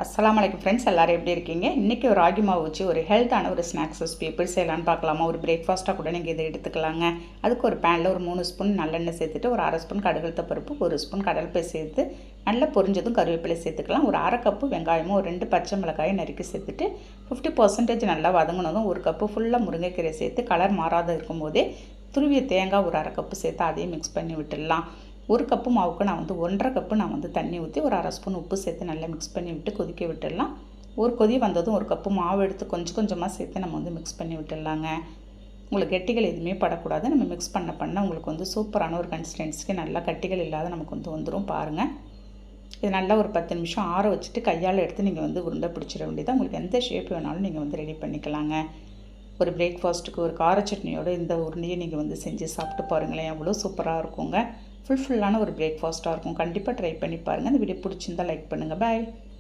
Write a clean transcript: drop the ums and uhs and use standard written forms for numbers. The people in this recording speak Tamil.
அஸ்ஸலாமு அலைக்கும் ஃப்ரெண்ட்ஸ், எல்லோரும் எப்படி இருக்கீங்க? இன்றைக்கி ஒரு ராகி மாவு வச்சு ஒரு ஹெல்த்தான ஒரு ஸ்நாக்ஸ் ரெசிபி எப்படி செய்யலான்னு பார்க்கலாமா? ஒரு பிரேக்ஃபாஸ்ட்டாக கூட நீங்கள் இதை எடுத்துக்கலாங்க. அதுக்கு ஒரு பேனில் ஒரு 3 ஸ்பூன் நல்லெண்ணெய் சேர்த்துட்டு, ஒரு 1/2 ஸ்பூன் கடுகுளுத்த பருப்பு, 1 ஸ்பூன் கடலைப்பருப்பு சேர்த்து நல்லா பொரிஞ்சதும் கருவேப்பிலை சேர்த்துக்கலாம். ஒரு 1/2 கப்பு வெங்காயமும் ஒரு 2 பச்சை மிளகாயும் நறுக்கி சேர்த்துட்டு 50% நல்லா வதங்கினதும் 1 கப்பு ஃபுல்லாக முருங்கைக்கீரை சேர்த்து கலர் மாறாத இருக்கும்போதே துருவிய தேங்காய் ஒரு 1/2 கப்பு சேர்த்து அதையும் மிக்ஸ் பண்ணி விட்டுடலாம். 1 கப்பு மாவுக்கு நான் 1.5 கப்பு தண்ணி ஊற்றி ஒரு 1/2 ஸ்பூன் உப்பு சேர்த்து நல்லா மிக்ஸ் பண்ணி விட்டு கொதிக்க விட்டுடலாம். ஒரு கொதி வந்ததும் 1 கப்பு மாவு எடுத்து கொஞ்சம் கொஞ்சமாக சேர்த்து நம்ம மிக்ஸ் பண்ணி விட்டுடலாங்க. உங்களுக்கு கட்டிகள் எதுவுமே படக்கூடாது. நம்ம மிக்ஸ் பண்ண உங்களுக்கு சூப்பரான ஒரு கன்சிஸ்டன்சிக்கு நல்லா கட்டிகள் இல்லாத நமக்கு வந்துடும் பாருங்கள். இது நல்லா ஒரு 10 நிமிஷம் ஆற வச்சுட்டு கையால் எடுத்து நீங்கள் உருண்டை பிடிச்சிட வேண்டியதாக. உங்களுக்கு எந்த ஷேப் வேணாலும் நீங்கள் ரெடி பண்ணிக்கலாங்க. ஒரு பிரேக்ஃபாஸ்ட்டுக்கு ஒரு கார சட்னியோடு இந்த உருண்டையை நீங்கள் செஞ்சு சாப்பிட்டு பாருங்களேன், எவ்வளோ சூப்பராக இருக்குங்க. ஃபுல்லான ஒரு பிரேக்ஃபாஸ்ட்டாக இருக்கும். கண்டிப்பாக ட்ரை பண்ணி பாருங்கள். இந்த வீடியோ பிடிச்சிருந்தால் லைக் பண்ணுங்கள். பாய்.